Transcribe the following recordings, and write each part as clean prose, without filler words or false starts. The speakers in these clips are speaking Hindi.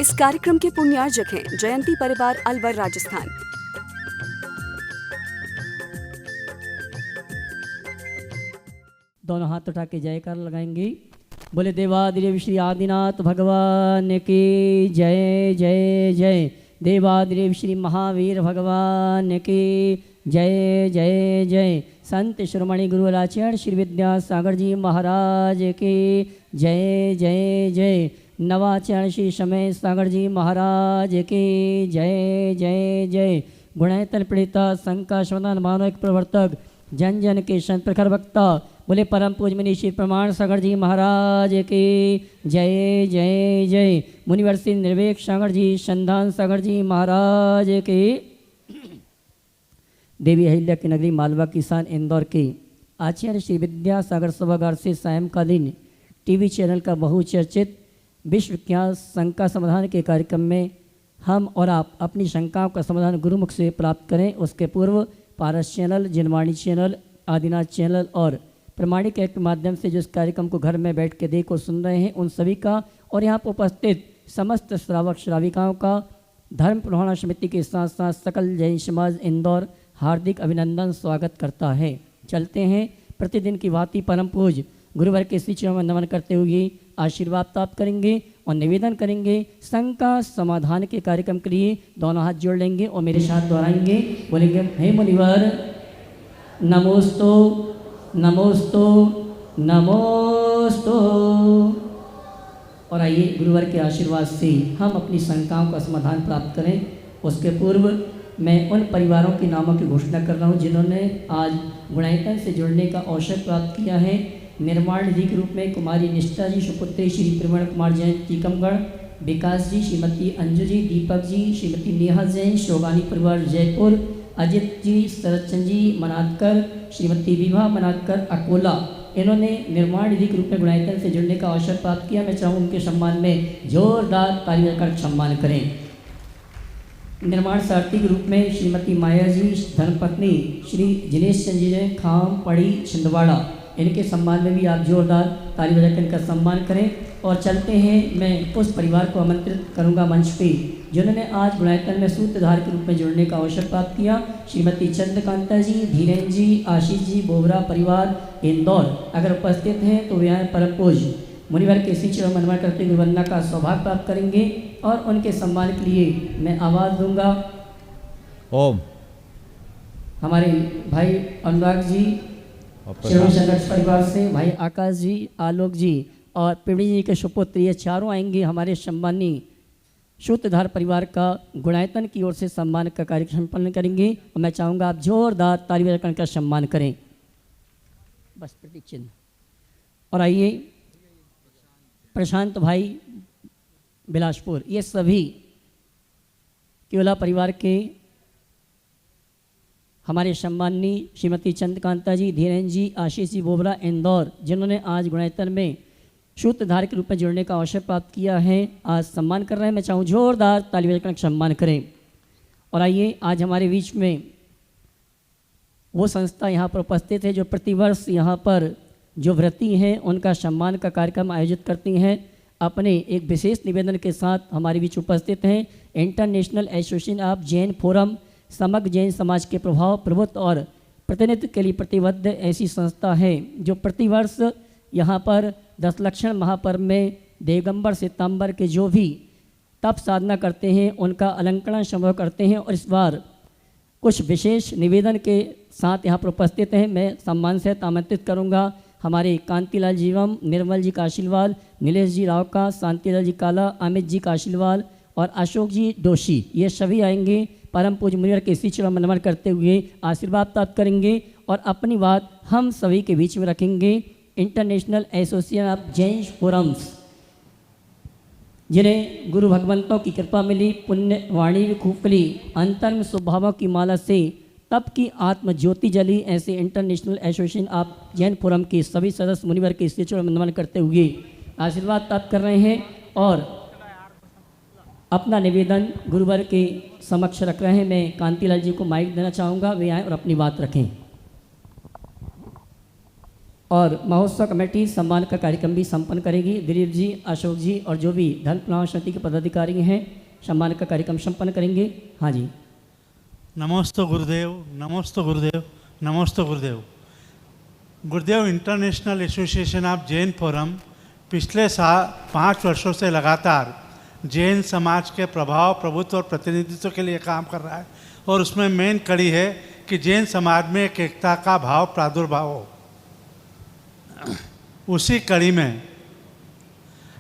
इस कार्यक्रम के पुण्यार्जक हैं जयंती परिवार अलवर राजस्थान। दोनों हाथ उठा के जयकार लगाएंगे। बोले देवादिदेव श्री आदिनाथ भगवान की जय जय जय। देवादिदेव श्री महावीर भगवान की जय जय जय। संत शिरोमणि गुरुराचार्य श्री विद्यासागर जी महाराज की जय जय जय। नवाचार्य श्री समय सागर जी महाराज की जय जय जय। गुणैतन प्रणीता शंका समाधान मानव प्रवर्तक जन जन के संत प्रखर वक्ता बोले परम पूज मुनि श्री प्रमाण सागर जी महाराज की जय जय जय। मुनिवर श्री निर्वेक सागर जी संधान सागर जी महाराज की। देवी अहिल्या की नगरी मालवा किसान इंदौर के आचार्य श्री विद्यासागर सभागार से सायंकालीन टीवी चैनल का बहुचर्चित विश्व विख्यात शंका समाधान के कार्यक्रम में हम और आप अपनी शंकाओं का समाधान गुरुमुख से प्राप्त करें। उसके पूर्व पारस चैनल, जिनवाणी चैनल, आदिनाथ चैनल और प्रमाणिक ऐप के माध्यम से जो इस कार्यक्रम को घर में बैठ के देख और सुन रहे हैं उन सभी का और यहाँ पर उपस्थित समस्त श्रावक श्राविकाओं का धर्म प्रभावना समिति के साथ साथ सकल जैन समाज इंदौर हार्दिक अभिनंदन स्वागत करता है। चलते हैं प्रतिदिन की भांति परम पूज गुरुवर के श्री चरणों में नमन करते हुए आशीर्वाद प्राप्त करेंगे और निवेदन करेंगे। शंका समाधान के कार्यक्रम के लिए दोनों हाथ जोड़ लेंगे और मेरे साथ दोहराएंगे। बोलेंगे हे मुनिवर नमोस्तु नमोस्तु नमोस्तु। और आइए गुरुवर के आशीर्वाद से हम अपनी शंकाओं का समाधान प्राप्त करें। उसके पूर्व मैं उन परिवारों के नामों की घोषणा कर रहा हूँ जिन्होंने आज गुणायतन से जुड़ने का अवसर प्राप्त किया है। निर्माण निधि के रूप में कुमारी निष्ठा जी, सुपुत्री श्री प्रवीण कुमार जैन टीकमगढ़, विकास जी, श्रीमती अंजू जी, दीपक जी, श्रीमती नेहा जैन, शोगानी परिवार जयपुर, अजित जी, शरदचंद जी मनातकर, श्रीमती विभा मनातकर अकोला, इन्होंने निर्माण निधि के रूप में गुणायतन से जुड़ने का अवसर प्राप्त किया। मैं चाहूँ उनके सम्मान में जोरदार तालियां कर सम्मान करें। निर्माण सारथी के रूप में श्रीमती माया जी, धर्मपत्नी श्री जिनेश चंद जी जैन खाम पड़ी छिंदवाड़ा, इनके सम्मान में भी आप जोरदार ताली बजाकर इनका सम्मान करें। और चलते हैं मैं उस परिवार को आमंत्रित करूंगा मंच पे जिन्होंने आज गुणायतन में सूत्रधार के रूप में जुड़ने का अवसर प्राप्त किया। श्रीमती चंद्रकांता जी, धीरेन्द्र जी, आशीष जी, बोबरा परिवार इंदौर अगर उपस्थित हैं तो वे परम पूज मुनिवर के श्री चरणों में नमन करते हुए वंदना का सौभाग्य प्राप्त करेंगे। और उनके सम्मान के लिए मैं आवाज़ दूंगा। ओम। हमारे भाई अनुराग जी शिरोमणि संघर्ष परिवार से, भाई आकाश जी, आलोक जी और पिवड़ी जी के सुपुत्र, ये चारों आएंगे हमारे सम्मानी सूत्रधार परिवार का गुणायतन की ओर से सम्मान का कार्यक्रम संपन्न करेंगे। और मैं चाहूँगा आप जोरदार ताली बजाकर का सम्मान करें। बस प्रतीक चिन्ह। और आइए प्रशांत भाई बिलासपुर, ये सभी केवला परिवार के हमारे सम्मानी श्रीमती चंद्रकांता जी, धीरेन्द्र जी, आशीष जी, बोबरा इंदौर, जिन्होंने आज गुणायतन में सूत्रधार के रूप में जुड़ने का अवसर प्राप्त किया है, आज सम्मान कर रहे हैं। मैं चाहूँ जोरदार ताली बजाकर सम्मान करें। और आइए आज हमारे बीच में वो संस्था यहाँ पर उपस्थित है जो प्रतिवर्ष यहाँ पर जो व्रती हैं उनका सम्मान का कार्यक्रम आयोजित करती हैं। अपने एक विशेष निवेदन के साथ हमारे बीच उपस्थित हैं international association of Jain forum, समग्र जैन समाज के प्रभाव, प्रभुत्व और प्रतिनिधित्व के लिए प्रतिबद्ध ऐसी संस्था है जो प्रतिवर्ष यहाँ पर 10 लक्षण महापर्व में दिगंबर सितंबर के जो भी तप साधना करते हैं उनका अलंकरण संभव करते हैं। और इस बार कुछ विशेष निवेदन के साथ यहाँ पर उपस्थित हैं। मैं सम्मान से आमंत्रित करूँगा हमारे कांतिलाल जीवम, निर्मल जी काशीलवाल, नीलेश जी राव का, शांतिलाल जी काला, अमित जी काशीलवाल और अशोक जी दोषी, ये सभी आएंगे। परम पूज्य मुनिवर के श्री चरणों में नमन करते हुए आशीर्वाद प्राप्त करेंगे और अपनी बात हम सभी के बीच में रखेंगे। International association of Jain forums, जिन्हें गुरु भगवंतों की कृपा मिली, पुण्य वाणी भी खूब फली, अंतर में स्वभावों की माला से तब की आत्म ज्योति जली, ऐसे international association of Jain forum के सभी सदस्य मुनिवर के श्री चरणों में नमन करते हुए आशीर्वाद प्राप्त कर रहे हैं और अपना निवेदन गुरुवर के समक्ष रख रहे हैं। मैं कांतिलाल जी को माइक देना चाहूँगा, वे आएँ और अपनी बात रखें। और महोत्सव कमेटी सम्मान का कार्यक्रम भी संपन्न करेगी। दिलीप जी, अशोक जी और जो भी धन प्लान समिति के पदाधिकारी हैं सम्मान का कार्यक्रम संपन्न करेंगे। हाँ जी। नमोस्तु गुरुदेव, नमोस्तु गुरुदेव, नमोस्तु गुरुदेव। गुरुदेव international association of Jain forum पिछले 5 वर्षों से लगातार जैन समाज के प्रभाव, प्रभुत्व और प्रतिनिधित्व के लिए काम कर रहा है और उसमें मेन कड़ी है कि जैन समाज में एक एकता का भाव प्रादुर्भाव हो। उसी कड़ी में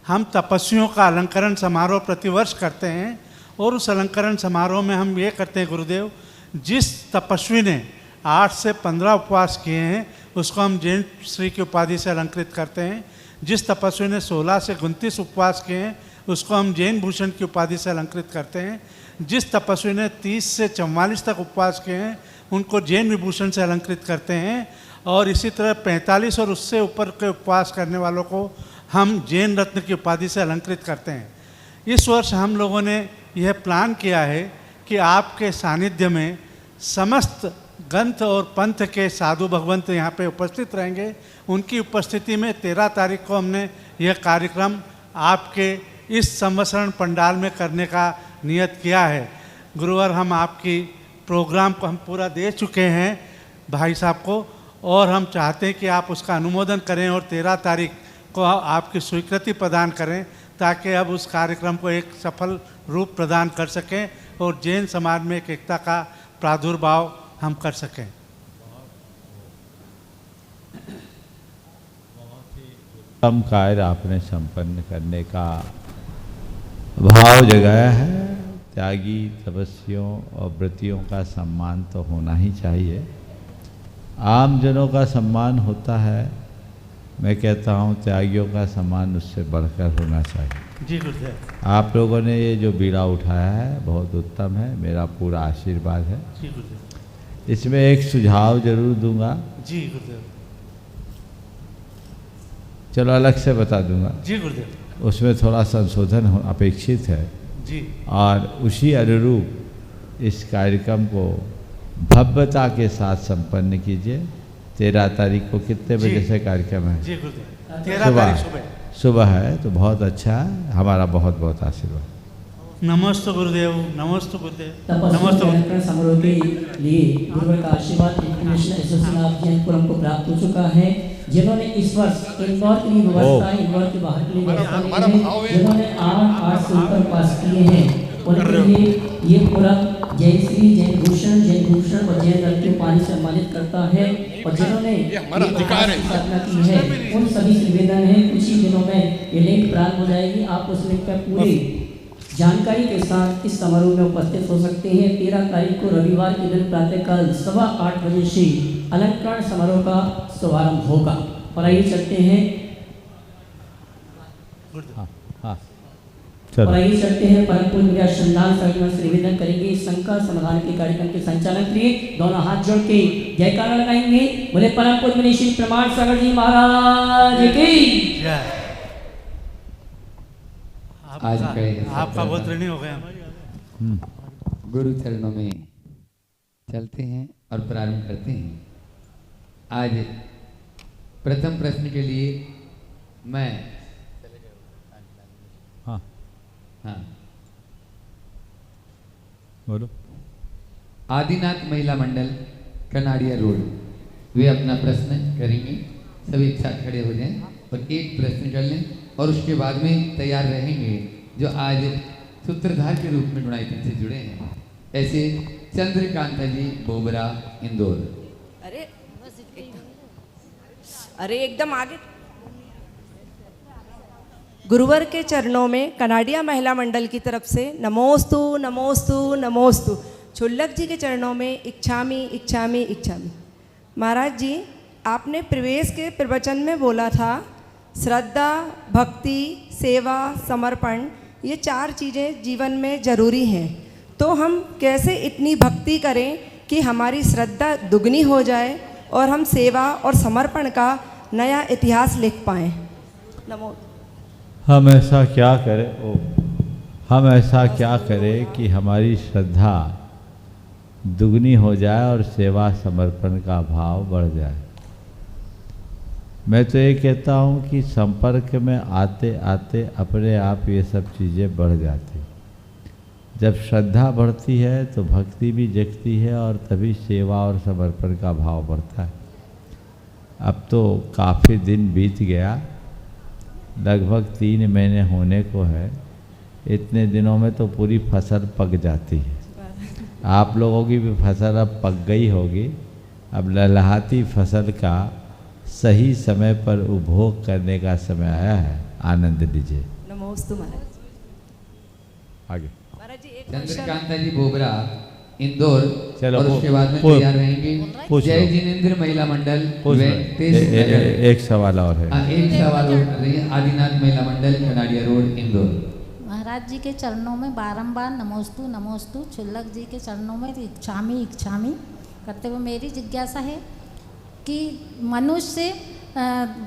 हम तपस्वियों का अलंकरण समारोह प्रतिवर्ष करते हैं और उस अलंकरण समारोह में हम ये करते हैं गुरुदेव, जिस तपस्वी ने 8 से 15 उपवास किए हैं उसको हम जैन श्री की उपाधि से अलंकृत करते हैं। जिस तपस्वी ने 16 से 29 उपवास किए हैं उसको हम जैन भूषण की उपाधि से अलंकृत करते हैं। जिस तपस्वी ने 30 से 44 तक उपवास किए हैं उनको जैन विभूषण से अलंकृत करते हैं। और इसी तरह 45 और उससे ऊपर के उपवास करने वालों को हम जैन रत्न की उपाधि से अलंकृत करते हैं। इस वर्ष हम लोगों ने यह प्लान किया है कि आपके सानिध्य में समस्त ग्रंथ और पंथ के साधु भगवंत यहाँ पे उपस्थित रहेंगे। उनकी उपस्थिति में 13 तारीख को हमने यह कार्यक्रम आपके इस संवत्सरण पंडाल में करने का नियत किया है। गुरुवार हम आपकी प्रोग्राम को हम पूरा दे चुके हैं भाई साहब को और हम चाहते हैं कि आप उसका अनुमोदन करें और 13 तारीख को आपकी स्वीकृति प्रदान करें ताकि अब उस कार्यक्रम को एक सफल रूप प्रदान कर सकें और जैन समाज में एक एकता का प्रादुर्भाव हम कर सकें। उत्तम कार्य आपने संपन्न करने का भाव जगाया है। त्यागी, तपस्वियों और व्रतियों का सम्मान तो होना ही चाहिए। आम जनों का सम्मान होता है, मैं कहता हूँ त्यागियों का सम्मान उससे बढ़कर होना चाहिए। जी गुरुदेव। आप लोगों ने ये जो बीड़ा उठाया है बहुत उत्तम है, मेरा पूरा आशीर्वाद है। जी गुरुदेव। इसमें एक सुझाव जरूर दूंगा। जी गुरुदेव। चलो अलग से बता दूंगा। जी गुरुदेव। उसमें थोड़ा संशोधन अपेक्षित है जी। और उसी अनुरूप इस कार्यक्रम को भव्यता के साथ संपन्न कीजिए। 13 तारीख को कितने बजे से कार्यक्रम है? जी गुरुदेव। 13 तारीख सुबह है तो बहुत अच्छा है। हमारा बहुत बहुत आशीर्वाद। नमस्ते गुरुदेव, नमस्ते गुरुदेव, नमस्ते। अलंकरण समारोह के लिए गुरुवर का आशीर्वाद international association of Jain forum को प्राप्त हो चुका है, जिन्होंने इस वर्ष इंदौर के लिए व्यवस्था, इंदौर के बाहर के लिए व्यवस्था की है, जिन्होंने 8 से ऊपर पास किए हैं उनके लिए ये फोरम जैन श्री, जैन भूषण और जैन रत्न की उपाधि से सम्मानित करता है। और जिन्होंने स्थापना की है उन सभी से निवेदन है कुछ ही दिनों में ये लिंक प्रारंभ हो जाएगी। आप उस लिंक पर पूरी जानकारी के साथ इस समारोह में उपस्थित हो सकते हैं। 13 तारीख को रविवार के दिन प्रातःकाल 8:15 बजे से अलंकरण समारोह का शुभारंभ होगा। और आइए चलते हैं और आइए चलते हैं परम पूज्य श्रद्धांजलि सभा से निवेदन करेंगे शंका समाधान के कार्यक्रम के संचालन के लिए दोनों हाथ जोड़ के जयकारा लगाएंगे। बोले परम पूज्य श्री प्रमाण सागर जी महाराज की जय। आज आपका बहुत ऋणी हो गया। गुरु चरणों में चलते हैं और प्रारंभ करते हैं। आज प्रथम प्रश्न के लिए मैं हाँ बोलो। आदिनाथ महिला मंडल कनाड़िया रोड, वे अपना प्रश्न करेंगे। सभी एक साथ खड़े हो जाएं और एक प्रश्न कर लें और उसके बाद में तैयार रहेंगे जो आज सूत्रधार के रूप में डुणाइतन से जुड़े हैं, ऐसे चंद्रकांता जी बोबरा इंदौर। अरे एकदम आगे। गुरुवर के चरणों में कनाडिया महिला मंडल की तरफ से नमोस्तु नमोस्तु नमोस्तु। छुल्लक जी के चरणों में इच्छामी इच्छामी इच्छामी। महाराज जी, आपने प्रवेश के प्रवचन में बोला था श्रद्धा, भक्ति, सेवा, समर्पण, ये 4 चीज़ें जीवन में ज़रूरी हैं। तो हम कैसे इतनी भक्ति करें कि हमारी श्रद्धा दुगनी हो जाए और हम सेवा और समर्पण का नया इतिहास लिख पाएँ। नमो। हम ऐसा क्या करें कि हमारी श्रद्धा दुगनी हो जाए और सेवा समर्पण का भाव बढ़ जाए। मैं तो ये कहता हूँ कि संपर्क में आते आते अपने आप ये सब चीज़ें बढ़ जाती। जब श्रद्धा बढ़ती है तो भक्ति भी जगती है और तभी सेवा और समर्पण का भाव बढ़ता है। अब तो काफ़ी दिन बीत गया, लगभग 3 महीने होने को है। इतने दिनों में तो पूरी फसल पक जाती है। आप लोगों की भी फसल अब पक गई होगी। अब लहलहाती फसल का सही समय पर उपभोग करने का समय आया है। आनंद लीजिए। नमोस्तु महाराज। आगे महाराज जी एक चंद्रकांता जी बोबरा इंदौर, चलो, और उसके बाद में पूछ- तैयार रहेंगे पूछ जय लो। जिनेंद्र महिला मंडल पूछ लो। वेंकटेश नगर। एक सवाल और है। हाँ, एक सवाल और कर रही है आदिनाथ महिला मंडल कनाड़िया रोड इंदौर। महाराज जी के चरणों में बारंबार नमोस्तु नमोस्तु, छुल्लक जी के चरणों में इच्छामी इच्छामी करते हुए मेरी जिज्ञासा है कि मनुष्य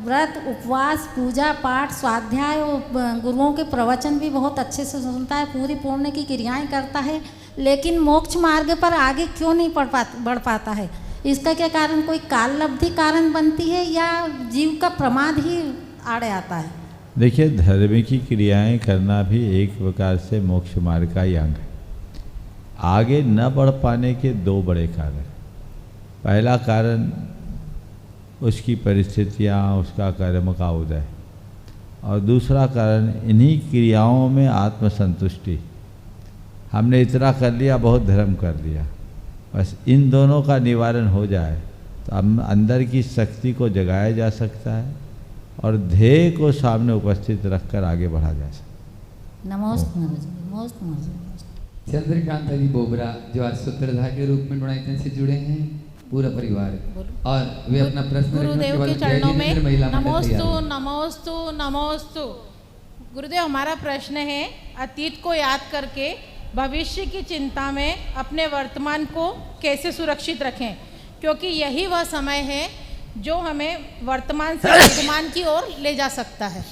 व्रत उपवास पूजा पाठ स्वाध्याय और गुरुओं के प्रवचन भी बहुत अच्छे से सुनता है, पूरी पुण्य की क्रियाएं करता है, लेकिन मोक्ष मार्ग पर आगे क्यों नहीं बढ़ पाता है? इसका क्या कारण? कोई काललब्धि कारण बनती है या जीव का प्रमाद ही आड़े आता है? देखिए, धर्म की क्रियाएं करना भी एक प्रकार से मोक्ष मार्ग का ही अंग है। आगे न बढ़ पाने के 2 बड़े कारण। पहला कारण उसकी परिस्थितियां, उसका कर्म का उदय, और दूसरा कारण इन्हीं क्रियाओं में आत्मसंतुष्टि। हमने इतना कर लिया, बहुत धर्म कर लिया, बस इन दोनों का निवारण हो जाए तो हम अंदर की शक्ति को जगाया जा सकता है और ध्येय को सामने उपस्थित रखकर आगे बढ़ा जा सकता है। नमोस्तु महाराज जी, नमोस्तु महाराज जी। चंद्रकांता जी बोबरा जो आज सूत्रधार के रूप में डोनाइटन से जुड़े हैं, पूरा परिवार, और वे अपना प्रश्न गुरुदेव के चरणों में महिला मंडल नमोस्तु तैयार है। नमोस्तु नमोस्तु। गुरुदेव, हमारा प्रश्न है, अतीत को याद करके भविष्य की चिंता में अपने वर्तमान को कैसे सुरक्षित रखें, क्योंकि यही वह समय है जो हमें वर्तमान से वर्तमान की ओर ले जा सकता है।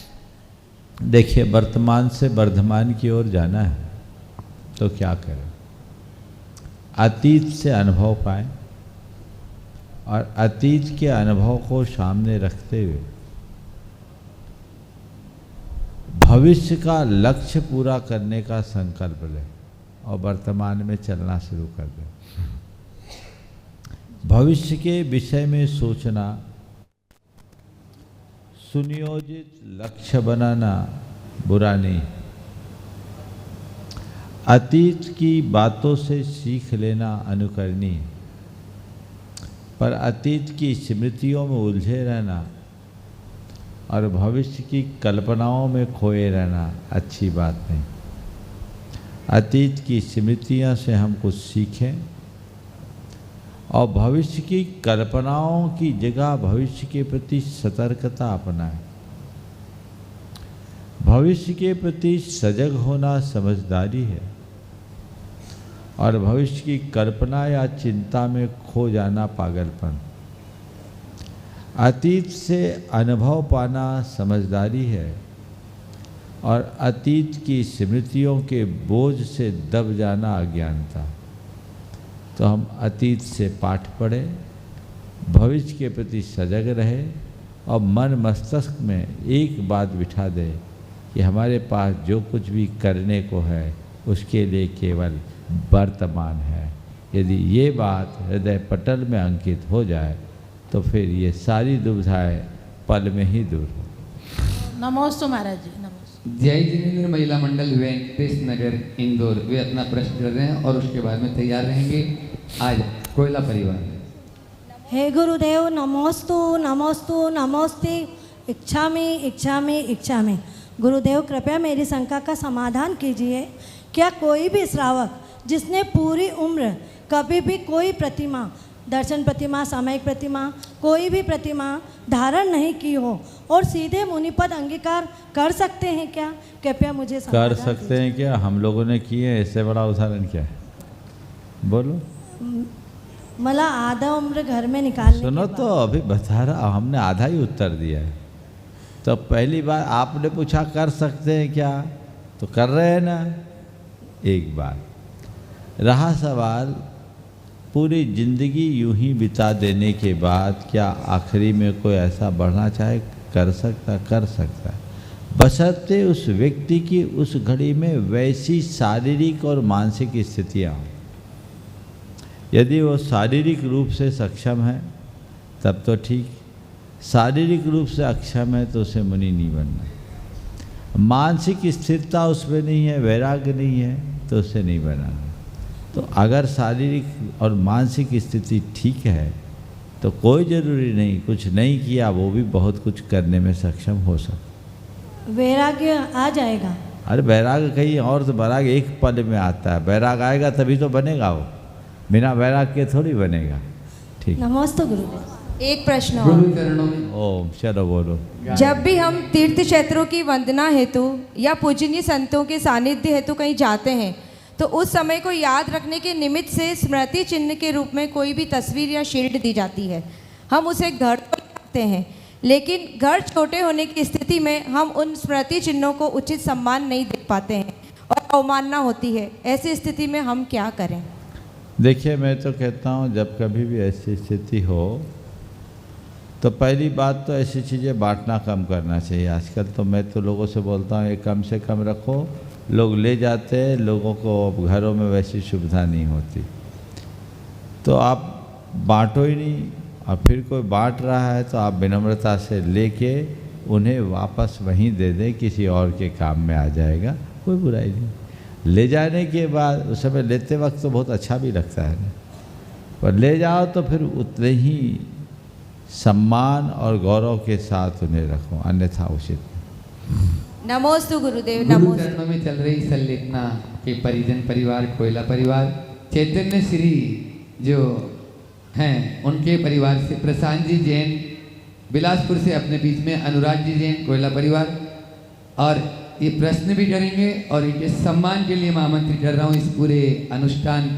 देखिए, वर्तमान से वर्धमान की ओर जाना है तो क्या करें? अतीत से अनुभव पाएं और अतीत के अनुभव को सामने रखते हुए भविष्य का लक्ष्य पूरा करने का संकल्प लें और वर्तमान में चलना शुरू कर दें। भविष्य के विषय में सोचना, सुनियोजित लक्ष्य बनाना बुरा नहीं। अतीत की बातों से सीख लेना अनुकरणीय, पर अतीत की स्मृतियों में उलझे रहना और भविष्य की कल्पनाओं में खोए रहना अच्छी बात नहीं। अतीत की स्मृतियों से हम कुछ सीखें और भविष्य की कल्पनाओं की जगह भविष्य के प्रति सतर्कता अपनाएं। भविष्य के प्रति सजग होना समझदारी है और भविष्य की कल्पना या चिंता में खो जाना पागलपन। अतीत से अनुभव पाना समझदारी है और अतीत की स्मृतियों के बोझ से दब जाना अज्ञानता। तो हम अतीत से पाठ पढ़ें, भविष्य के प्रति सजग रहे और मन मस्तिष्क में एक बात बिठा दें कि हमारे पास जो कुछ भी करने को है उसके लिए केवल वर्तमान है। यदि ये बात हृदय पटल में अंकित हो जाए तो फिर ये सारी दुविधाएं पल में ही दूर हो। नमोस्तु महाराज जी, नमोस्तु। जय जिनेंद्र महिला मंडल वेंकटेश नगर इंदौर, वे अपना प्रश्न कर रहे हैं और उसके बाद में तैयार रहेंगे आज कोयला परिवार। हे गुरुदेव, नमोस्तु नमोस्तु नमोस्ते, इच्छामि इच्छामि इच्छामि। गुरुदेव, कृपया मेरी शंका का समाधान कीजिए। क्या कोई भी श्रावक जिसने पूरी उम्र कभी भी कोई प्रतिमा, दर्शन प्रतिमा, सामयिक प्रतिमा, कोई भी प्रतिमा धारण नहीं की हो और सीधे मुनिपद अंगीकार कर सकते हैं क्या? कृपया मुझे कर सकते हैं क्या? हम लोगों ने किए, इससे बड़ा उदाहरण क्या है? बोलो। मला आधा उम्र घर में निकालने सुनो तो अभी बता रहा, हमने आधा ही उत्तर दिया है। तो पहली बार आपने पूछा कर सकते हैं क्या, तो कर रहे हैं ना। एक बार रहा सवाल पूरी ज़िंदगी यूं ही बिता देने के बाद क्या आखिरी में कोई ऐसा बढ़ना चाहे कर सकता है, बशर्ते उस व्यक्ति की उस घड़ी में वैसी शारीरिक और मानसिक स्थितियाँ हों। यदि वो शारीरिक रूप से सक्षम है तब तो ठीक, शारीरिक रूप से अक्षम है तो उसे मुनि नहीं बनना। मानसिक स्थिरता उसमें नहीं है, वैराग्य नहीं है तो उसे नहीं बनाना। तो अगर शारीरिक और मानसिक स्थिति ठीक है तो कोई ज़रूरी नहीं, कुछ नहीं किया वो भी बहुत कुछ करने में सक्षम हो सकता। वैराग्य आ जाएगा। अरे वैराग्य कहीं और, तो वैराग्य एक पल में आता है। वैराग्य आएगा तभी तो बनेगा, वो बिना वैराग्य के थोड़ी बनेगा। ठीक, नमस्ते गुरुदेव। एक प्रश्न गुरु और। चरणों में ओम, चलो बोलो। जब भी हम तीर्थ क्षेत्रों की वंदना हेतु या पूजनीय संतों के सानिध्य हेतु कहीं जाते हैं तो उस समय को याद रखने के निमित्त से स्मृति चिन्ह के रूप में कोई भी तस्वीर या शील्ड दी जाती है। हम उसे घर तो रखते हैं, लेकिन घर छोटे होने की स्थिति में हम उन स्मृति चिन्हों को उचित सम्मान नहीं दे पाते हैं और अवमानना होती है। ऐसी स्थिति में हम क्या करें? देखिए, मैं तो कहता हूँ जब कभी भी ऐसी स्थिति हो तो पहली बात तो ऐसी चीज़ें बांटना कम करना चाहिए। आजकल तो मैं तो लोगों से बोलता हूँ ये कम से कम रखो, लोग ले जाते हैं, लोगों को अब घरों में वैसी सुविधा नहीं होती, तो आप बांटो ही नहीं। और फिर कोई बांट रहा है तो आप विनम्रता से लेके उन्हें वापस वहीं दे दें, किसी और के काम में आ जाएगा, कोई बुराई नहीं। ले जाने के बाद उस समय लेते वक्त तो बहुत अच्छा भी लगता है ना, पर ले जाओ तो फिर उतने ही सम्मान और गौरव के साथ उन्हें रखो, अन्यथा उचित नहीं। नमोस्तु गुरुदेव। गुरु नमोस्तु। चरणों में चल रही संलेखना के परिजन परिवार, कोयला परिवार, चैतन्य श्री जो हैं उनके परिवार से प्रशांत जी जैन बिलासपुर से, अपने बीच में अनुराग जी जैन कोयला परिवार, और ये प्रश्न भी करेंगे और इनके सम्मान के लिए मैं आमंत्रित कर रहा हूँ इस पूरे अनुष्ठान,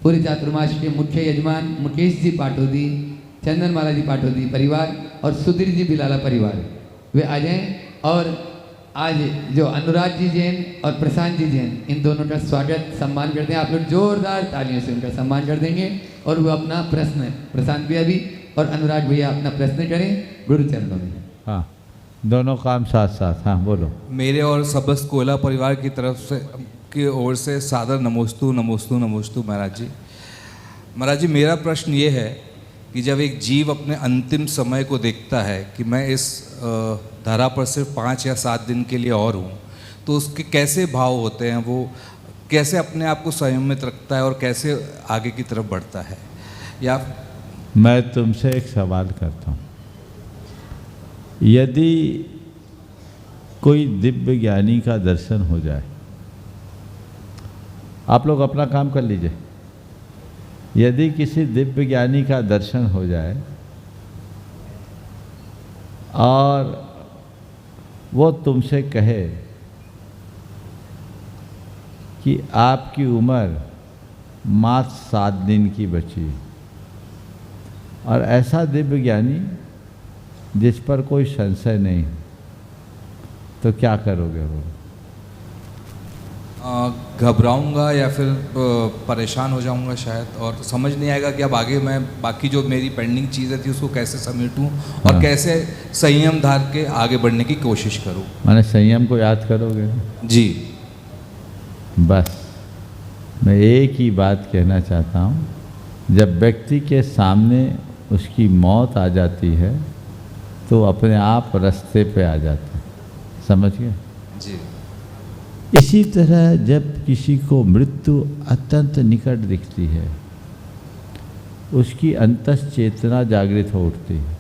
पूरे चातुर्मास के मुख्य यजमान मुकेश जी पाटोदी, चंदनमाला जी पाटोदी परिवार और सुधीर जी बिलाला परिवार, वे आ जाएं। और आज जो अनुराग जी जैन और प्रशांत जी जैन, इन दोनों का स्वागत सम्मान करते हैं। आप लोग जोरदार तालियों से उनका सम्मान कर देंगे और वो अपना प्रश्न, प्रशांत भैया भी और अनुराग भैया अपना प्रश्न करें गुरु चरणों में। हाँ, दोनों काम साथ साथ। हाँ बोलो। मेरे और सबस कोयला परिवार की तरफ से की ओर से सादर नमोस्तु नमोस्तु नमोस्तु महाराज जी। महाराज जी, मेरा प्रश्न ये है कि जब एक जीव अपने अंतिम समय को देखता है कि मैं इस धरा पर सिर्फ 5 या 7 दिन के लिए और हूँ, तो उसके कैसे भाव होते हैं, वो कैसे अपने आप को संयमित रखता है और कैसे आगे की तरफ बढ़ता है? या मैं तुमसे एक सवाल करता हूँ, यदि कोई दिव्य ज्ञानी का दर्शन हो जाए, आप लोग अपना काम कर लीजिए, यदि किसी दिव्य ज्ञानी का दर्शन हो जाए और वो तुमसे कहे कि आपकी उम्र मात्र 7 दिन की बची, और ऐसा दिव्य ज्ञानी जिस पर कोई संशय नहीं, तो क्या करोगे? वो घबराऊंगा या फिर परेशान हो जाऊंगा शायद, और समझ नहीं आएगा कि अब आगे मैं बाकी जो मेरी पेंडिंग चीज़ें थी उसको कैसे समेटूं और हाँ। कैसे संयम धार के आगे बढ़ने की कोशिश करूं। माने संयम को याद करोगे? जी बस मैं एक ही बात कहना चाहता हूँ, जब व्यक्ति के सामने उसकी मौत आ जाती है तो अपने आप रास्ते पे आ जाता है, समझ गए? जी। इसी तरह जब किसी को मृत्यु अत्यंत निकट दिखती है, उसकी अंतस चेतना जागृत हो उठती है,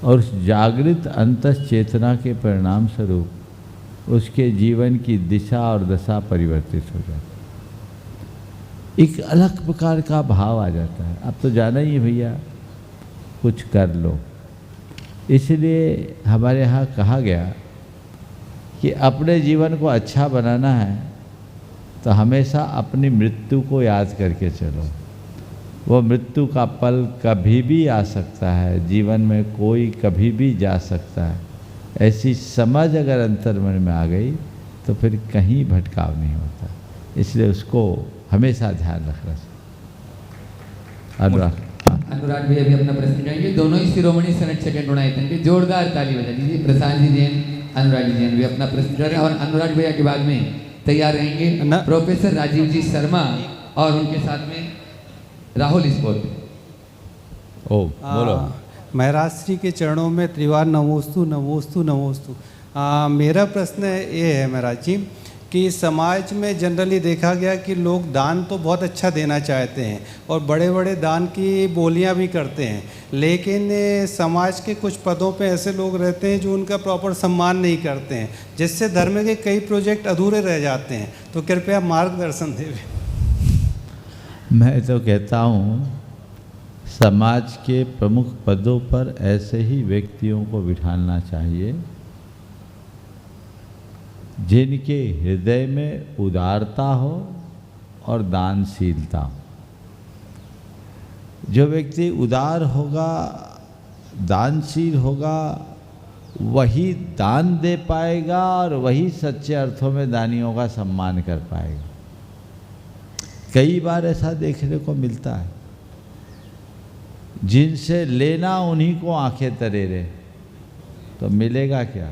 और उस जागृत अंतस चेतना के परिणाम स्वरूप उसके जीवन की दिशा और दशा परिवर्तित हो जाती है। एक अलग प्रकार का भाव आ जाता है, अब तो जाना ही है भैया, कुछ कर लो। इसलिए हमारे यहाँ कहा गया कि अपने जीवन को अच्छा बनाना है तो हमेशा अपनी मृत्यु को याद करके चलो। वो मृत्यु का पल कभी भी आ सकता है, जीवन में कोई कभी भी जा सकता है। ऐसी समझ अगर अंतर्मन में आ गई तो फिर कहीं भटकाव नहीं होता, इसलिए उसको हमेशा ध्यान रखना चाहिए। अनुराग। अनुराग भैया भी अपना प्रश्न करेंगे। दोनों ही शिरोमणि संरक्षक हैं गुणायतन के, जोरदार ताली बजा दीजिए। प्रशांत जी जैन, अनुराग जी जैन भी अपना प्रश्न कर रहे हैं और अनुराग भैया के बाद में तैयार रहेंगे प्रोफेसर राजीव जी शर्मा और उनके साथ में राहुल स्पोर्ट। ओ बोलो। महाराज श्री के चरणों में त्रिवार नमोस्तु नमोस्तु नमोस्तु। मेरा प्रश्न ये है महाराज जी कि समाज में जनरली देखा गया कि लोग दान तो बहुत अच्छा देना चाहते हैं और बड़े बड़े दान की बोलियां भी करते हैं, लेकिन समाज के कुछ पदों पे ऐसे लोग रहते हैं जो उनका प्रॉपर सम्मान नहीं करते हैं, जिससे धर्म के कई प्रोजेक्ट अधूरे रह जाते हैं। तो कृपया मार्गदर्शन दें। मैं तो कहता हूँ समाज के प्रमुख पदों पर ऐसे ही व्यक्तियों को बिठाना चाहिए जिनके हृदय में उदारता हो और दानशीलता हो। जो व्यक्ति उदार होगा, दानशील होगा, वही दान दे पाएगा और वही सच्चे अर्थों में दानियों का सम्मान कर पाएगा। कई बार ऐसा देखने को मिलता है जिनसे लेना उन्हीं को आंखें तरे रहे, तो मिलेगा क्या?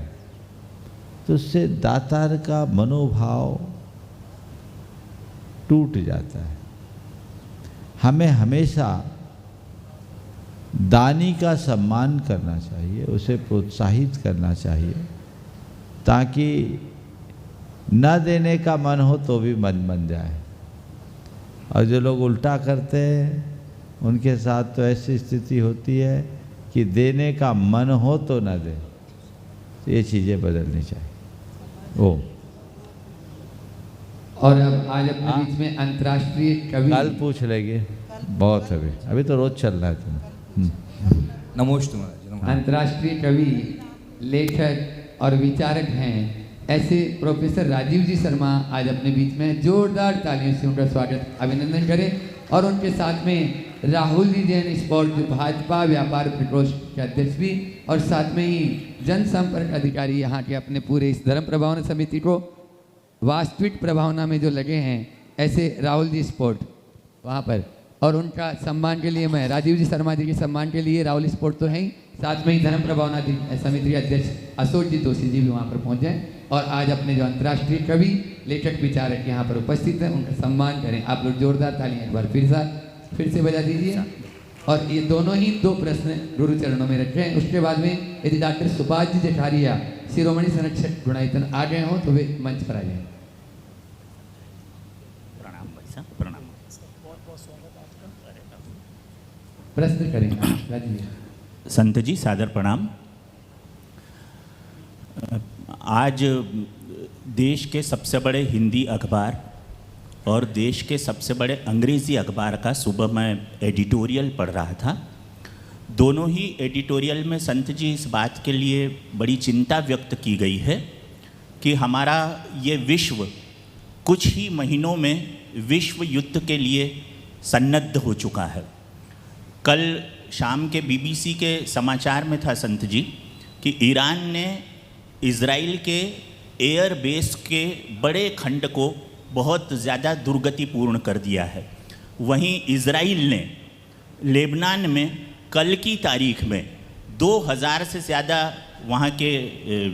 तो उससे दातार का मनोभाव टूट जाता है। हमें हमेशा दानी का सम्मान करना चाहिए, उसे प्रोत्साहित करना चाहिए, ताकि न देने का मन हो तो भी मन बन जाए। और जो लोग उल्टा करते हैं उनके साथ तो ऐसी स्थिति होती है कि देने का मन हो तो न दे। तो ये चीज़ें बदलनी चाहिए। ओ और अब आज अपने बीच में अंतर्राष्ट्रीय कवि, कल पूछ लेंगे, बहुत अभी तो रोज चल रहा है तुम्हें। नमोस्तु महाराज। अंतर्राष्ट्रीय कवि, लेखक और विचारक हैं ऐसे प्रोफेसर राजीव जी शर्मा आज अपने बीच में, जोरदार तालियों से उनका स्वागत अभिनंदन करें। और उनके साथ में राहुल जी जैन स्पोर्ट भाजपा व्यापार प्रकोष्ठ के अध्यक्ष भी और साथ में ही जनसंपर्क अधिकारी यहाँ के अपने पूरे इस धर्म प्रभावना समिति को वास्तविक प्रभावना में जो लगे हैं, ऐसे राहुल जी स्पोर्ट वहाँ पर। और उनका सम्मान के लिए मैं राजीव जी शर्मा जी के सम्मान के लिए राहुल स्पोर्ट तो है ही, साथ में ही धर्म प्रभावना समिति के अध्यक्ष अशोक जी दोषी जी भी वहाँ पर पहुँच जाएँ और आज अपने जो अंतर्राष्ट्रीय कवि, लेखक, विचारक यहाँ पर उपस्थित हैं उनका सम्मान करें। आप लोग जोरदार तालियां एक बार फिर से बजा दीजिए। और ये दोनों ही दो प्रश्न गुरु चरणों में रखे हैं। उसके बाद में यदि डॉक्टर सुभाष जी जठारिया शिरोमणि संरक्षक गुणायतन आ गए हों तो वे मंच पर आ जाए। प्रणाम। प्रश्न करेंगे संत जी, सादर प्रणाम। आज देश के सबसे बड़े हिंदी अखबार और देश के सबसे बड़े अंग्रेज़ी अखबार का सुबह मैं एडिटोरियल पढ़ रहा था। दोनों ही एडिटोरियल में संत जी इस बात के लिए बड़ी चिंता व्यक्त की गई है कि हमारा ये विश्व कुछ ही महीनों में विश्व युद्ध के लिए सन्नद्ध हो चुका है। कल शाम के बीबीसी के समाचार में था संत जी कि ईरान ने इज़राइल के एयर बेस के बड़े खंड को बहुत ज़्यादा दुर्गतिपूर्ण कर दिया है। वहीं इज़राइल ने लेबनान में कल की तारीख में 2000 से ज़्यादा वहाँ के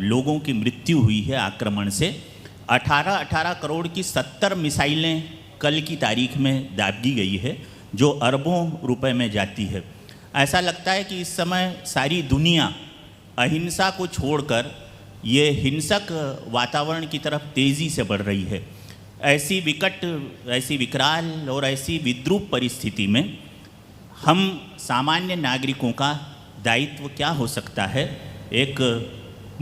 लोगों की मृत्यु हुई है आक्रमण से। 18 करोड़ की 70 मिसाइलें कल की तारीख में दागी गई है, जो अरबों रुपए में जाती है। ऐसा लगता है कि इस समय सारी दुनिया अहिंसा को छोड़कर ये हिंसक वातावरण की तरफ तेज़ी से बढ़ रही है। ऐसी विकट, ऐसी विकराल और ऐसी विद्रूप परिस्थिति में हम सामान्य नागरिकों का दायित्व क्या हो सकता है? एक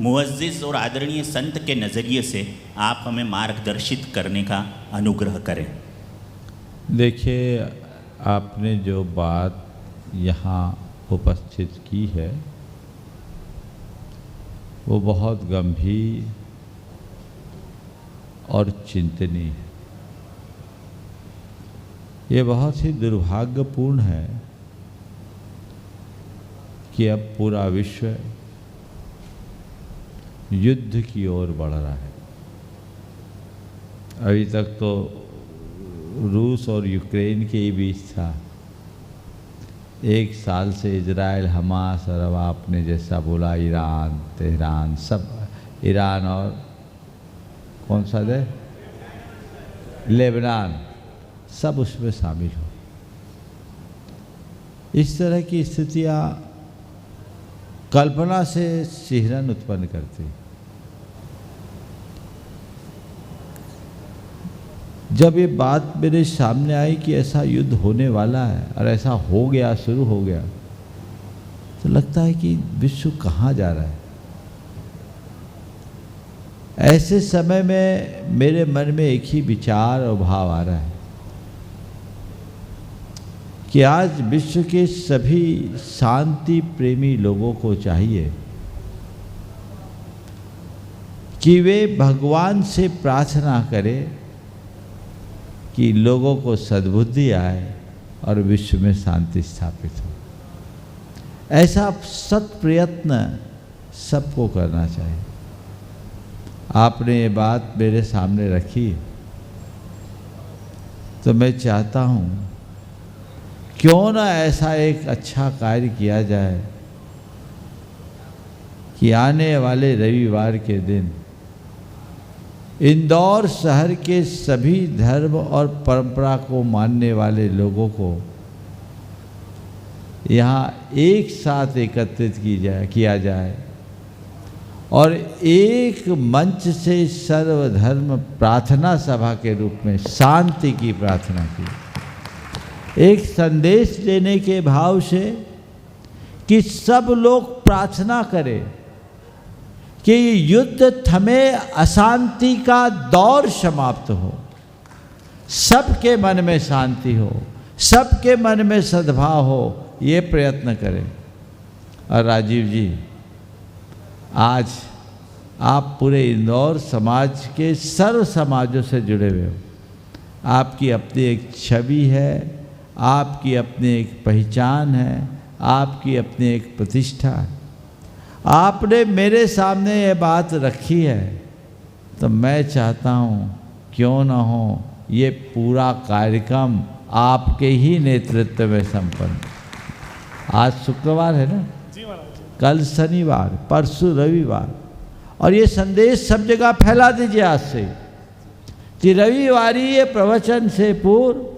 मुअज़्ज़िज़ और आदरणीय संत के नज़रिए से आप हमें मार्गदर्शित करने का अनुग्रह करें। देखिए, आपने जो बात यहाँ उपस्थित की है वो बहुत गंभीर और चिंतनीय है। ये बहुत ही दुर्भाग्यपूर्ण है कि अब पूरा विश्व युद्ध की ओर बढ़ रहा है। अभी तक तो रूस और यूक्रेन के ही बीच था, 1 साल से इजराइल, हमास और अब आपने जैसा बोला ईरान, तेहरान, सब ईरान और कौन सा दे, लेबनान, सब उसमें शामिल हो। इस तरह की स्थितियाँ कल्पना से सिहरन उत्पन्न करती। जब ये बात मेरे सामने आई कि ऐसा युद्ध होने वाला है और ऐसा हो गया, शुरू हो गया, तो लगता है कि विश्व कहाँ जा रहा है। ऐसे समय में मेरे मन में एक ही विचार और भाव आ रहा है कि आज विश्व के सभी शांति प्रेमी लोगों को चाहिए कि वे भगवान से प्रार्थना करें कि लोगों को सद्बुद्धि आए और विश्व में शांति स्थापित हो। ऐसा सत प्रयत्न सबको करना चाहिए। आपने ये बात मेरे सामने रखी तो मैं चाहता हूँ क्यों ना ऐसा एक अच्छा कार्य किया जाए कि आने वाले रविवार के दिन इंदौर शहर के सभी धर्म और परंपरा को मानने वाले लोगों को यहाँ एक साथ एकत्रित किया जाए और एक मंच से सर्वधर्म प्रार्थना सभा के रूप में शांति की प्रार्थना की, एक संदेश देने के भाव से कि सब लोग प्रार्थना करें कि युद्ध थमे, अशांति का दौर समाप्त हो, सबके मन में शांति हो, सबके मन में सद्भाव हो, ये प्रयत्न करें। और राजीव जी, आज आप पूरे इंदौर समाज के सर्व समाजों से जुड़े हुए हो। आपकी अपनी एक छवि है, आपकी अपनी एक पहचान है, आपकी अपनी एक प्रतिष्ठा है। आपने मेरे सामने ये बात रखी है तो मैं चाहता हूँ क्यों ना हो ये पूरा कार्यक्रम आपके ही नेतृत्व में संपन्न। आज शुक्रवार है ना, कल शनिवार, परसों रविवार, और ये संदेश सब जगह फैला दीजिए आज से कि रविवारी ये प्रवचन से पूर्व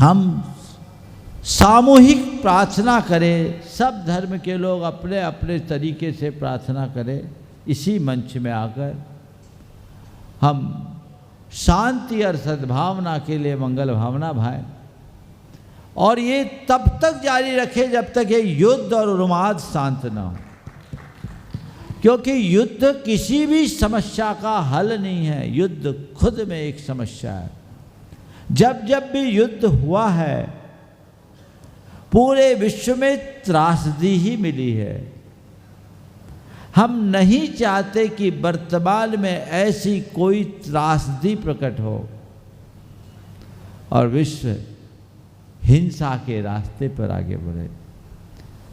हम सामूहिक प्रार्थना करें, सब धर्म के लोग अपने अपने तरीके से प्रार्थना करें। इसी मंच में आकर हम शांति और सद्भावना के लिए मंगल भावना भाएं और ये तब तक जारी रखें जब तक ये युद्ध और उन्माद शांत ना हो, क्योंकि युद्ध किसी भी समस्या का हल नहीं है, युद्ध खुद में एक समस्या है। जब जब भी युद्ध हुआ है पूरे विश्व में त्रासदी ही मिली है। हम नहीं चाहते कि वर्तमान में ऐसी कोई त्रासदी प्रकट हो और विश्व हिंसा के रास्ते पर आगे बढ़े।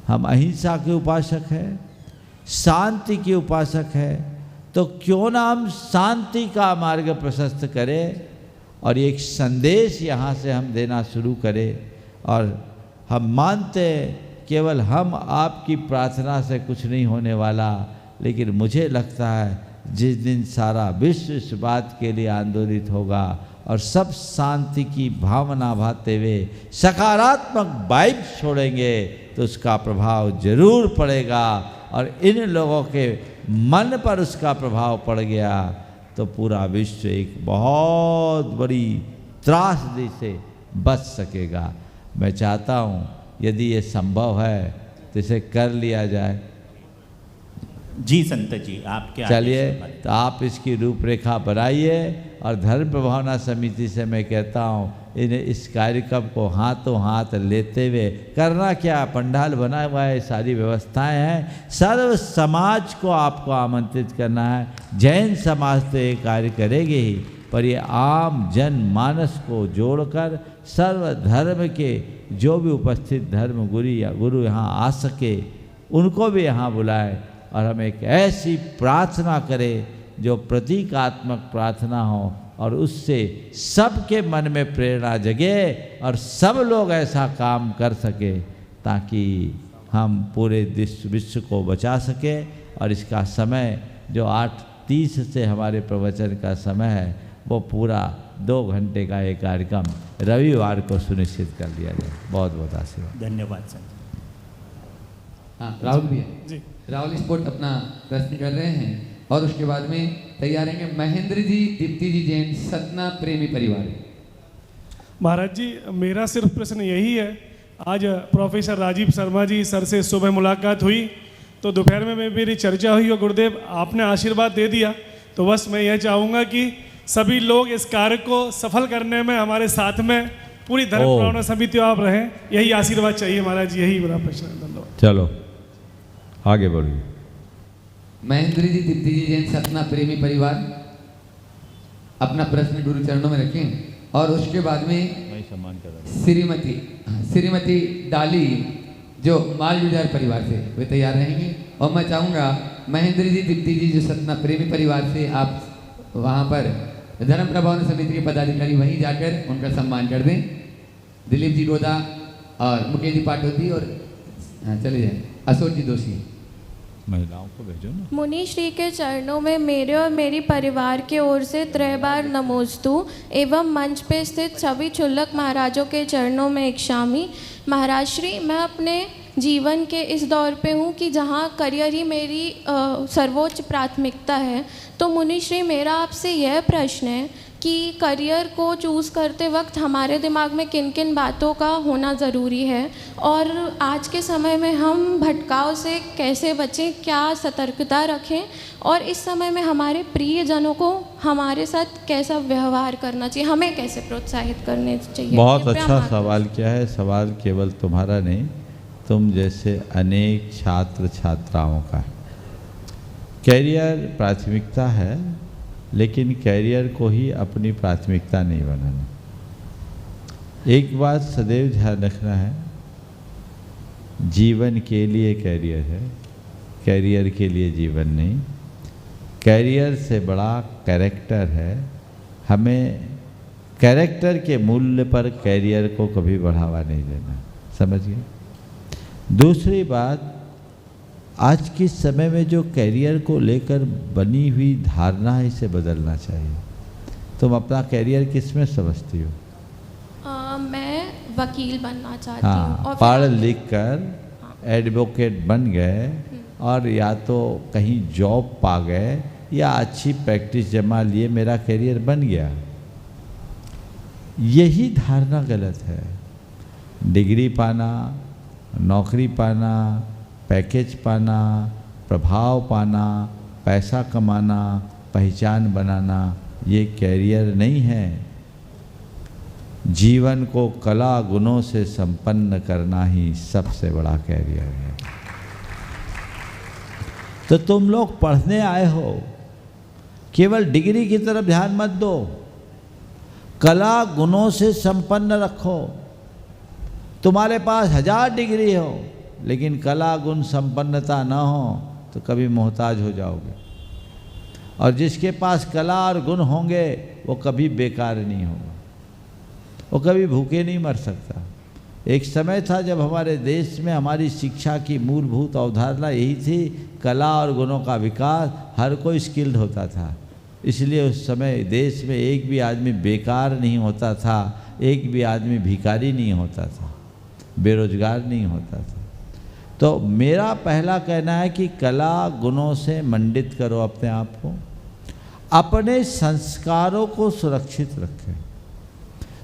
हम अहिंसा के उपासक हैं, शांति के उपासक हैं, तो क्यों ना हम शांति का मार्ग प्रशस्त करें और एक संदेश यहाँ से हम देना शुरू करें। और हम मानते हैं केवल हम आपकी प्रार्थना से कुछ नहीं होने वाला, लेकिन मुझे लगता है जिस दिन सारा विश्व इस बात के लिए आंदोलित होगा और सब शांति की भावना भाते हुए सकारात्मक वाइब छोड़ेंगे तो उसका प्रभाव जरूर पड़ेगा। और इन लोगों के मन पर उसका प्रभाव पड़ गया तो पूरा विश्व एक बहुत बड़ी त्रासदी से बच सकेगा। मैं चाहता हूँ यदि ये संभव है तो इसे कर लिया जाए। जी संत जी, आपके चलिए तो आप इसकी रूपरेखा बनाइए और धर्म प्रभावना समिति से मैं कहता हूँ इन्हें इस कार्यक्रम को हाथों हाथ लेते हुए करना क्या, पंडाल बना हुआ है, सारी व्यवस्थाएं हैं, सर्व समाज को आपको आमंत्रित करना है। जैन समाज तो ये कार्य करेगी ही, पर ये आम जन मानस को जोड़कर सर्व धर्म के जो भी उपस्थित धर्म गुरु यहाँ आ सके उनको भी यहाँ बुलाए और हम एक ऐसी प्रार्थना करें जो प्रतीकात्मक प्रार्थना हो और उससे सबके मन में प्रेरणा जगे और सब लोग ऐसा काम कर सके ताकि हम पूरे विश्व को बचा सके। और इसका समय जो 8:30 से हमारे प्रवचन का समय है वो पूरा 2 घंटे का एक कार्यक्रम रविवार को सुनिश्चित कर लिया जाए। बहुत बहुत आशीर्वाद। धन्यवाद सर। हाँ राहुल भैया जी, राहुल स्पोर्ट अपना प्रश्न कर रहे हैं और उसके बाद में तैयार रहेंगे महेंद्र जी, दीप्ति जी जैन, सतना प्रेमी परिवार। महाराज जी मेरा सिर्फ प्रश्न यही है, आज प्रोफेसर राजीव शर्मा जी सर से सुबह मुलाकात हुई तो दोपहर में मेरी चर्चा हुई और गुरुदेव आपने आशीर्वाद दे दिया, तो बस मैं यह चाहूँगा कि सभी लोग इस कार्य को सफल करने में हमारे साथ में पूरी धर्म पुराण समिति आप रहें, यही आशीर्वाद चाहिए महाराज जी, यही मेरा प्रश्न है। धन्यवाद। चलो आगे बढ़िए। महेंद्र जी, दीप्ति जी जैन, सतना प्रेमी परिवार, अपना प्रश्न गुरु चरणों में रखें और उसके बाद में श्रीमती डाली जो माल गुजार परिवार से वे तैयार रहेंगे। और मैं चाहूँगा महेंद्र जी, दीप्ति जी जो सतना प्रेमी परिवार से, आप वहाँ पर धर्म प्रभावन समिति के पदाधिकारी वहीं जाकर उनका सम्मान कर दें। दिलीप जी गोदा और मुकेश जी पाटोदी और चले जाए अशोक जी दोषी। महिलाओं को भेजो ना। मुनि श्री के चरणों में मेरे और मेरी परिवार के ओर से 3 बार नमोस्तु एवं मंच पे स्थित सभी क्षुल्लक महाराजों के चरणों में इक्षामि। महाराज श्री, मैं अपने जीवन के इस दौर पे हूँ कि जहाँ करियर ही मेरी सर्वोच्च प्राथमिकता है, तो मुनि श्री मेरा आपसे यह प्रश्न है कि करियर को चूज़ करते वक्त हमारे दिमाग में किन किन बातों का होना ज़रूरी है और आज के समय में हम भटकाव से कैसे बचें, क्या सतर्कता रखें और इस समय में हमारे प्रियजनों को हमारे साथ कैसा व्यवहार करना चाहिए, हमें कैसे प्रोत्साहित करने चाहिए। बहुत अच्छा सवाल किया है। सवाल केवल तुम्हारा नहीं, तुम जैसे अनेक छात्र छात्राओं का। कैरियर प्राथमिकता है, लेकिन कैरियर को ही अपनी प्राथमिकता नहीं बनाना। एक बात सदैव ध्यान रखना है, जीवन के लिए कैरियर है, कैरियर के लिए जीवन नहीं। कैरियर से बड़ा कैरेक्टर है। हमें कैरेक्टर के मूल्य पर कैरियर को कभी बढ़ावा नहीं देना, समझिए। दूसरी बात, आज के समय में जो कैरियर को लेकर बनी हुई धारणा है, इसे बदलना चाहिए। तुम अपना कैरियर किस में समझती हो? मैं वकील बनना चाहती हूँ। हाँ, पढ़ लिख कर एडवोकेट बन गए और या तो कहीं जॉब पा गए या अच्छी प्रैक्टिस जमा लिए, मेरा कैरियर बन गया। यही धारणा गलत है। डिग्री पाना, नौकरी पाना, पैकेज पाना, प्रभाव पाना, पैसा कमाना, पहचान बनाना, ये कैरियर नहीं है। जीवन को कला गुणों से संपन्न करना ही सबसे बड़ा कैरियर है। तो तुम लोग पढ़ने आए हो, केवल डिग्री की तरफ ध्यान मत दो, कला गुणों से संपन्न रखो। तुम्हारे पास 1000 डिग्री हो लेकिन कला गुण संपन्नता न हो तो कभी मोहताज हो जाओगे। और जिसके पास कला और गुण होंगे वो कभी बेकार नहीं होगा, वो कभी भूखे नहीं मर सकता। एक समय था जब हमारे देश में हमारी शिक्षा की मूलभूत अवधारणा यही थी, कला और गुणों का विकास, हर कोई स्किल्ड होता था। इसलिए उस समय देश में एक भी आदमी बेकार नहीं होता था, एक भी आदमी भिखारी नहीं होता था, बेरोजगार नहीं होता था। तो मेरा पहला कहना है कि कला गुणों से मंडित करो अपने आप को, अपने संस्कारों को सुरक्षित रखें।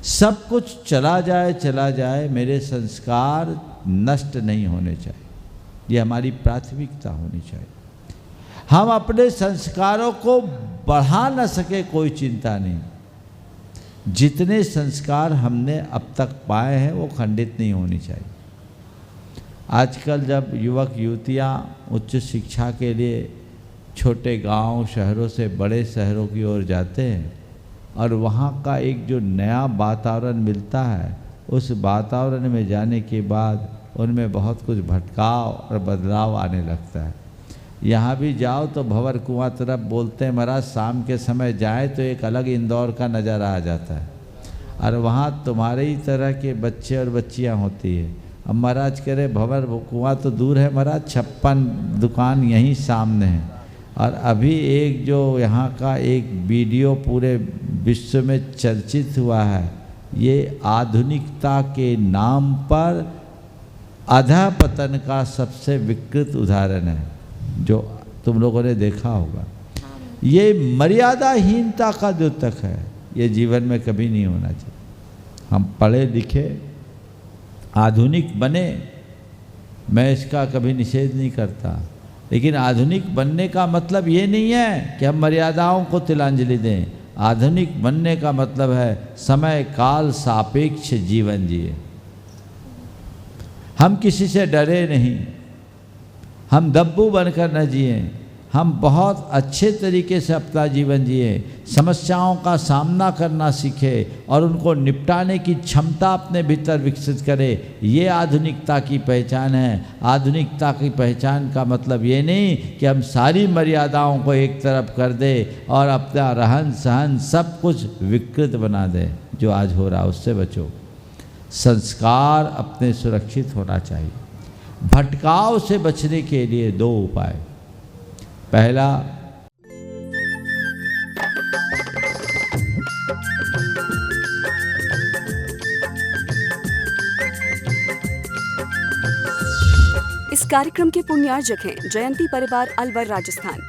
सब कुछ चला जाए, मेरे संस्कार नष्ट नहीं होने चाहिए, ये हमारी प्राथमिकता होनी चाहिए। हम अपने संस्कारों को बढ़ा न सके कोई चिंता नहीं, जितने संस्कार हमने अब तक पाए हैं वो खंडित नहीं होनी चाहिए। आजकल जब युवक युवतियाँ उच्च शिक्षा के लिए छोटे गांव शहरों से बड़े शहरों की ओर जाते हैं और वहाँ का एक जो नया वातावरण मिलता है, उस वातावरण में जाने के बाद उनमें बहुत कुछ भटकाव और बदलाव आने लगता है। यहाँ भी जाओ तो भंवर कुआं तरफ बोलते हैं महाराज, शाम के समय जाए तो एक अलग इंदौर का नज़ारा आ जाता है, और वहाँ तुम्हारे ही तरह के बच्चे और बच्चियाँ होती है। अब महाराज कह रहे भंवर कुआं तो दूर है महाराज, 56 दुकान यहीं सामने है। और अभी एक जो यहाँ का एक वीडियो पूरे विश्व में चर्चित हुआ है, ये आधुनिकता के नाम पर अधःपतन का सबसे विकृत उदाहरण है, जो तुम लोगों ने देखा होगा। ये मर्यादाहीनता का द्योतक है, ये जीवन में कभी नहीं होना चाहिए। हम पढ़े लिखे आधुनिक बने, मैं इसका कभी निषेध नहीं करता, लेकिन आधुनिक बनने का मतलब ये नहीं है कि हम मर्यादाओं को तिलांजलि दें। आधुनिक बनने का मतलब है समय काल सापेक्ष जीवन जिए। हम किसी से डरे नहीं, हम दब्बू बनकर न जिए, हम बहुत अच्छे तरीके से अपना जीवन जिए, समस्याओं का सामना करना सीखे और उनको निपटाने की क्षमता अपने भीतर विकसित करें। ये आधुनिकता की पहचान है। आधुनिकता की पहचान का मतलब ये नहीं कि हम सारी मर्यादाओं को एक तरफ कर दें और अपना रहन सहन सब कुछ विकृत बना दें। जो आज हो रहा उससे बचो। संस्कार अपने सुरक्षित होना चाहिए। भटकाव से बचने के लिए 2 उपाय। पहला, इस कार्यक्रम के पुण्यार्जक हैं जयंती परिवार अलवर राजस्थान।